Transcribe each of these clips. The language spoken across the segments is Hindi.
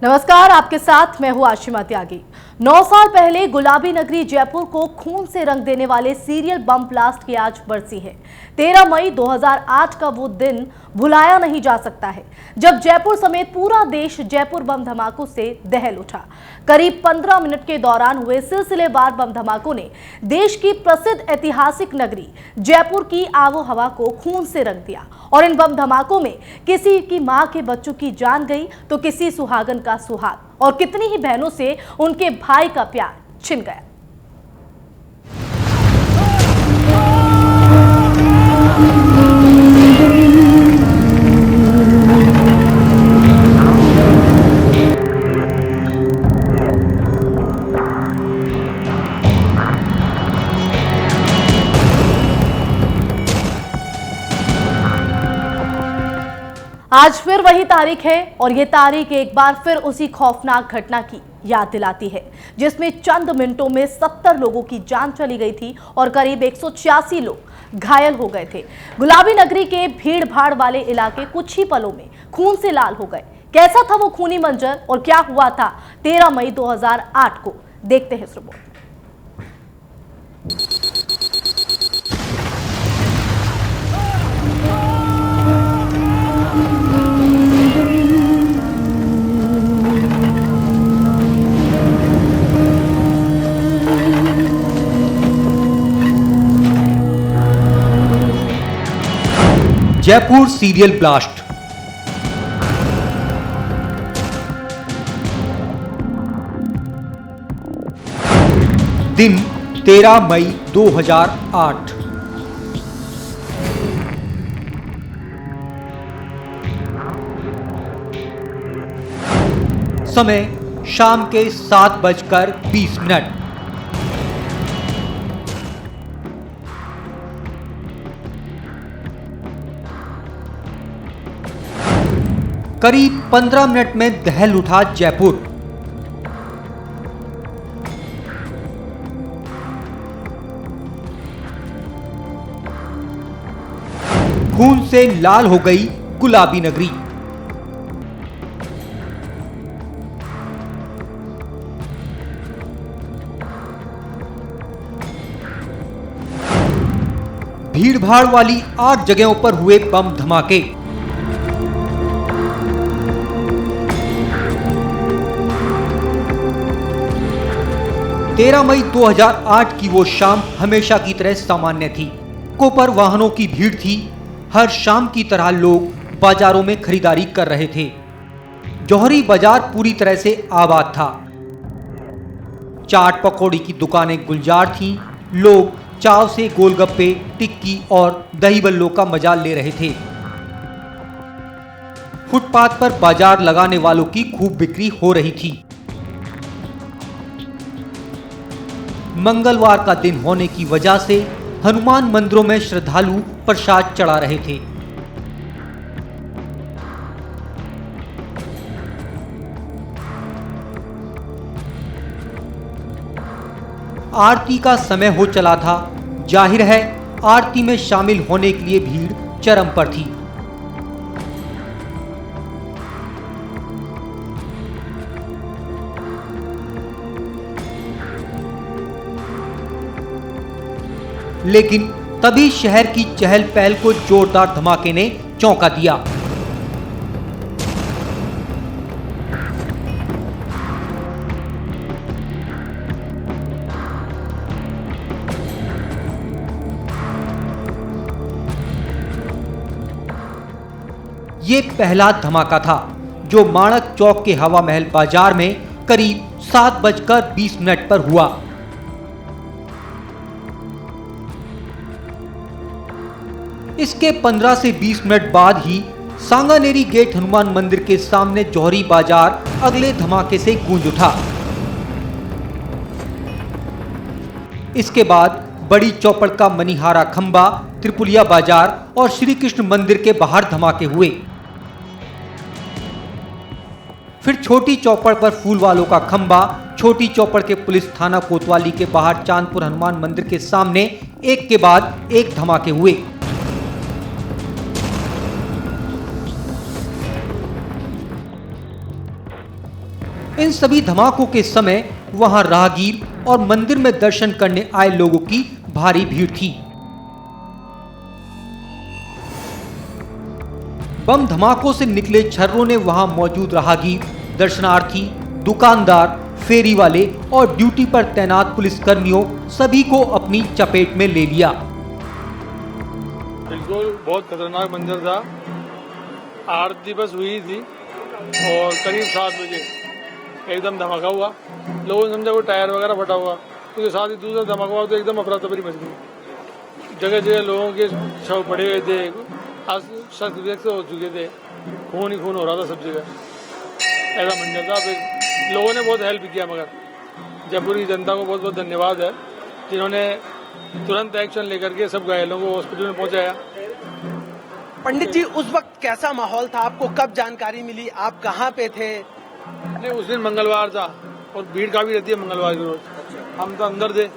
नमस्कार, आपके साथ मैं हूं आशिमा त्यागी। 9 साल पहले गुलाबी नगरी जयपुर को खून से रंग देने वाले सीरियल बम ब्लास्ट की आज बरसी है। 13 मई 2008 का वो दिन भुलाया नहीं जा सकता है, जब जयपुर समेत पूरा देश जयपुर बम धमाकों से दहल उठा। करीब 15 मिनट के दौरान हुए सिलसिलेवार बम धमाकों ने देश की प्रसिद्ध ऐतिहासिक नगरी जयपुर की आबो हवा को खून से रंग दिया और इन बम धमाकों में किसी की मां के बच्चों की जान गई तो किसी सुहागन का सुहाग और कितनी ही बहनों से उनके भाई का प्यार छिन गया। आज फिर वही तारीख है और ये तारीख एक बार फिर उसी खौफनाक घटना की याद दिलाती है, जिसमें चंद मिनटों में 70 लोगों की जान चली गई थी और करीब 186 लोग घायल हो गए थे। गुलाबी नगरी के भीड़ भाड़ वाले इलाके कुछ ही पलों में खून से लाल हो गए। कैसा था वो खूनी मंजर और क्या हुआ था 13 मई 2008 को, देखते हैं इस रिपोर्ट। Jaipur serial blast. दिन 13 मई 2008। समय शाम के 7:20। करीब 15 मिनट में दहल उठा जयपुर। खून से लाल हो गई गुलाबी नगरी। भीड़भाड़ वाली 8 जगहों पर हुए बम धमाके। तेरह मई 2008 की वो शाम हमेशा की तरह सामान्य थी। सड़कों पर वाहनों की भीड़ थी। हर शाम की तरह लोग बाजारों में खरीदारी कर रहे थे। जौहरी बाजार पूरी तरह से आबाद था। चाट पकौड़ी की दुकानें गुलजार थीं। लोग चाव से गोलगप्पे, टिक्की और दही बल्लों का मजा ले रहे थे। फुटपाथ पर बाजार लगाने वालों की खूब बिक्री हो रही थी। मंगलवार का दिन होने की वजह से हनुमान मंदिरों में श्रद्धालु प्रसाद चढ़ा रहे थे। आरती का समय हो चला था। जाहिर है आरती में शामिल होने के लिए भीड़ चरम पर थी। लेकिन तभी शहर की चहल पहल को जोरदार धमाके ने चौंका दिया। ये पहला धमाका था जो माणक चौक के हवा महल बाजार में करीब 7:20 पर हुआ। इसके 15 से 20 मिनट बाद ही सांगानेरी गेट हनुमान मंदिर के सामने जौहरी बाजार अगले धमाके से गूंज उठा। इसके बाद बड़ी चौपड़ का मनीहारा खंबा, त्रिपुलिया बाजार और श्री कृष्ण मंदिर के बाहर धमाके हुए। फिर छोटी चौपड़ पर फूल वालों का खंबा, छोटी चौपड़ के पुलिस थाना कोतवाली के बाहर चांदपुर हनुमान मंदिर के सामने एक के बाद एक धमाके हुए। इन सभी धमाकों के समय वहां राहगीर और मंदिर में दर्शन करने आए लोगों की भारी भीड़ थी। बम धमाकों से निकले छर्रों ने वहां मौजूद राहगीर, दर्शनार्थी, दुकानदार, फेरी वाले और ड्यूटी पर तैनात पुलिसकर्मियों सभी को अपनी चपेट में ले लिया। बिल्कुल बहुत खतरनाक मंजर था। आरती बस हुई थी और करीब 7 बजे एकदम धमाका हुआ। लोगों ने समझा वो टायर वगैरह फटा हुआ, क्योंकि साथ ही दूसरा धमाका हुआ तो एकदम अफरा तफरी मच गई। जगह जगह लोगों के शव पड़े हुए थे, आज शख्स व्यक्त हो चुके थे, खून ही खून हो रहा था सब जगह। ऐसा मंजर था। फिर लोगों ने बहुत हेल्प किया, मगर जयपुर की जनता को बहुत बहुत धन्यवाद है जिन्होंने तुरंत एक्शन लेकर के सब घायलों को हॉस्पिटल में पहुंचाया। पंडित जी, उस वक्त कैसा माहौल था? आपको कब जानकारी मिली? आप कहाँ पे थे? नहीं, उस दिन मंगलवार था और भीड़ काफी रहती है मंगलवार के रोज। हम तो अंदर थे,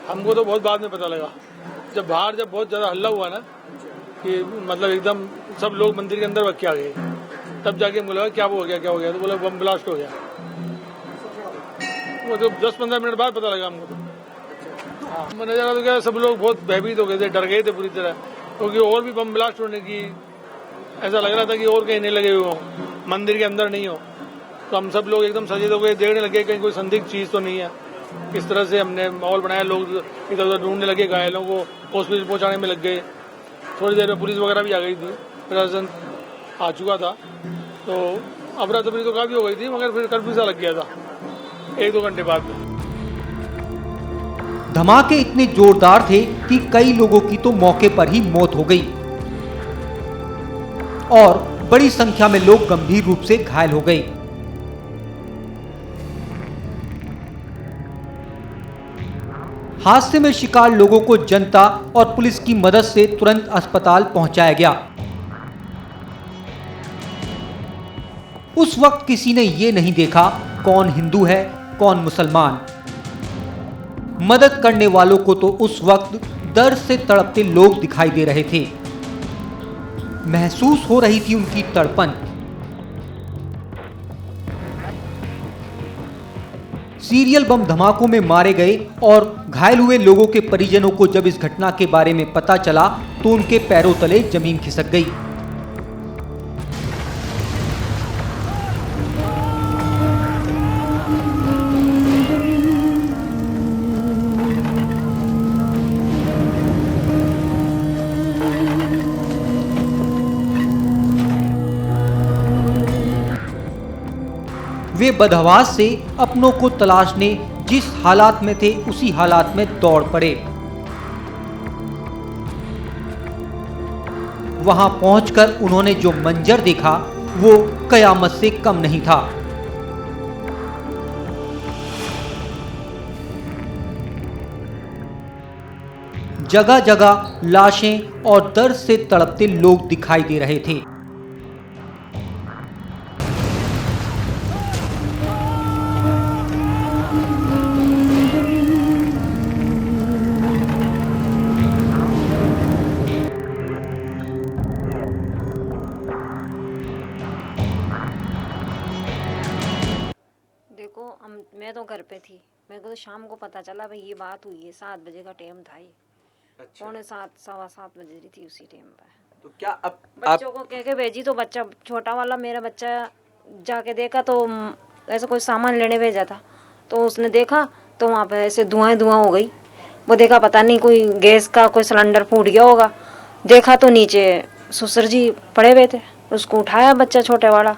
हमको तो बहुत बाद में पता लगा। जब बहुत ज्यादा हल्ला हुआ ना, कि मतलब एकदम सब लोग मंदिर के अंदर भाग के आ गए, तब जाके हमको लगा क्या हो गया। तो बोला बम ब्लास्ट हो गया। वो तो 10-15 मिनट बाद पता लगा हमको। तो नजारा तो क्या, सब लोग बहुत भयभीत हो गए थे, डर गए थे पूरी तरह, क्योंकि और भी बम ब्लास्ट होने की ऐसा लग रहा था कि और कहीं नहीं लगे हुए हो, मंदिर के अंदर नहीं हो। तो हम सब लोग एकदम सचेत हो गए, देखने लगे कहीं कोई संदिग्ध चीज तो नहीं है। इस तरह से हमने माहौल बनाया, लोग इधर उधर ढूंढने लगे, घायलों को हॉस्पिटल पहुंचाने में लग गए। थोड़ी देर में पुलिस वगैरह भी आ गई थी, प्रशासन आ चुका था। तो अफरा तफरी तो काफी हो गई थी, मगर फिर कर्फ्यू सा लग गया था 1-2 घंटे बाद। धमाके इतने जोरदार थे कि कई लोगों की तो मौके पर ही मौत हो गई और बड़ी संख्या में लोग गंभीर रूप से घायल हो गए। हादसे में शिकार लोगों को जनता और पुलिस की मदद से तुरंत अस्पताल पहुंचाया गया। उस वक्त किसी ने ये नहीं देखा कौन हिंदू है कौन मुसलमान। मदद करने वालों को तो उस वक्त दर्द से तड़पते लोग दिखाई दे रहे थे। महसूस हो रही थी उनकी तड़पन। सीरियल बम धमाकों में मारे गए और घायल हुए लोगों के परिजनों को जब इस घटना के बारे में पता चला तो उनके पैरों तले जमीन खिसक गई। वे बदहवास से अपनों को तलाशने जिस हालात में थे उसी हालात में दौड़ पड़े। वहां पहुंचकर उन्होंने जो मंजर देखा वो कयामत से कम नहीं था। जगह जगह लाशें और दर्द से तड़पते लोग दिखाई दे रहे थे। मैं तो घर पे थी। मेरे को तो शाम को पता चला भाई ये बात हुई है। 7 बजे का टाइम था ये। अच्छा। 6:45 7 बज रही थी उसी टाइम पर। तो क्या अब बच्चों को कह के भेजी तो बच्चा छोटा वाला मेरा बच्चा जाके देखा तो ऐसा कोई सामान लेने भेजा था, तो उसने देखा तो वहाँ पे ऐसे धुआं हो गई। वो देखा पता नहीं कोई गैस का कोई सिलेंडर फूट गया होगा। देखा तो नीचे ससुर जी पड़े हुए थे। उसको उठाया बच्चा छोटे वाला,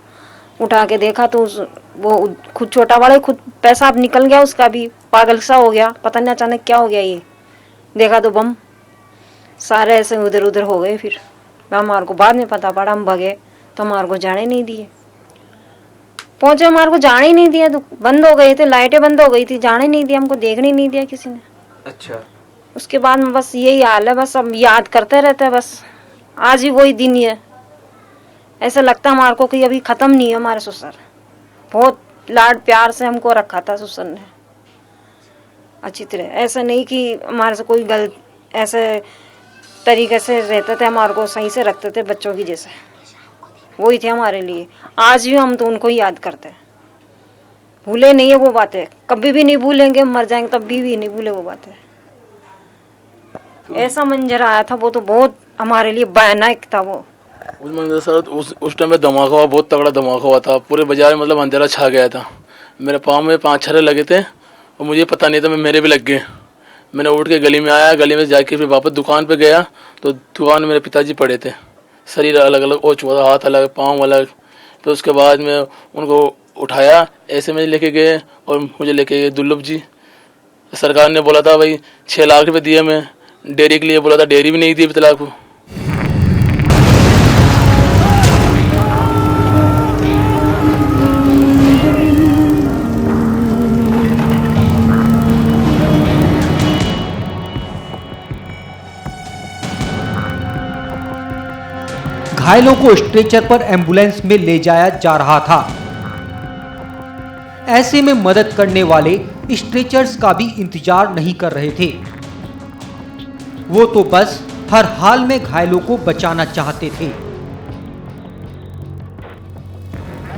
उठा के देखा तो वो खुद छोटा वाला खुद पेशाब निकल गया, उसका भी पागल सा हो गया। पता नहीं अचानक क्या हो गया ये। देखा तो बम सारे ऐसे उधर उधर हो गए। फिर हमारे को बाद में पता पड़ा, हम भगे तो हमारे को जाने नहीं दिए। पहुंचे हमारे को जाने ही नहीं दिया, तो बंद हो गए थे, लाइटें बंद हो गई थी, जाने नहीं दिया हमको, देखने नहीं दिया किसी ने। अच्छा। उसके बाद में बस यही हाल है, बस अब याद करते रहते हैं। बस आज ही वही दिन ही है। ऐसा लगता है हमारे को कि अभी खत्म नहीं है। हमारे ससुर बहुत लाड प्यार से हमको रखा था ससुर ने अच्छी तरह। ऐसा नहीं कि हमारे से कोई गलत ऐसे तरीके से रहते थे, हमारे को सही से रखते थे बच्चों की जैसे। वही थे हमारे लिए। आज भी हम तो उनको ही याद करते हैं। भूले नहीं है वो बातें, कभी भी नहीं भूलेंगे, मर जाएंगे तब भी नहीं भूले वो बातें। ऐसा मंजर आया था वो तो बहुत हमारे लिए भयानक था वो। उस मंदिर सर उस टाइम में धमाका हुआ, बहुत तगड़ा धमाका हुआ था, पूरे बाजार में मतलब अंधेरा छा गया था। मेरे पाँव में 5 छर्रे लगे थे और मुझे पता नहीं था, मेरे भी लग गए। मैंने उठ के गली में आया, गली में जाके फिर वापस दुकान पे गया तो दुकान में मेरे पिताजी पड़े थे, शरीर अलग अलग हो चुका था, हाथ अलग, पाँव अलग। फिर उसके बाद में उनको उठाया, ऐसे में लेके गए और मुझे लेके गए दुर्लभ जी। सरकार ने बोला था भाई 6 लाख रुपये दिए, मैं डेयरी के लिए बोला था, डेयरी भी नहीं दी अभी तक को। घायलों को स्ट्रेचर पर एम्बुलेंस में ले जाया जा रहा था। ऐसे में मदद करने वाले स्ट्रेचर्स का भी इंतजार नहीं कर रहे थे। वो तो बस हर हाल में घायलों को बचाना चाहते थे।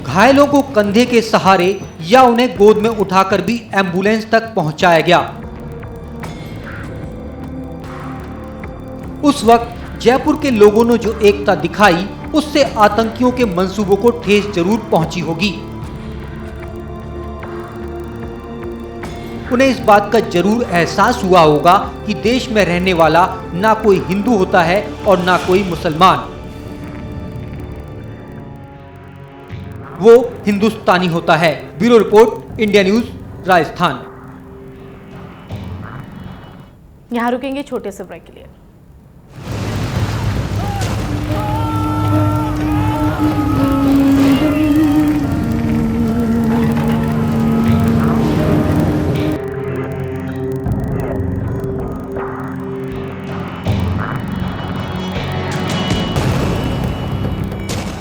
घायलों को कंधे के सहारे या उन्हें गोद में उठाकर भी एम्बुलेंस तक पहुंचाया गया। उस वक्त जयपुर के लोगों ने जो एकता दिखाई, उससे आतंकियों के मंसूबों को ठेस जरूर पहुंची होगी। उन्हें इस बात का जरूर एहसास हुआ होगा कि देश में रहने वाला ना कोई हिंदू होता है और ना कोई मुसलमान, वो हिंदुस्तानी होता है। Bureau report, India news, Rajasthan. यहां रुकेंगे छोटे से ब्रेक के लिए।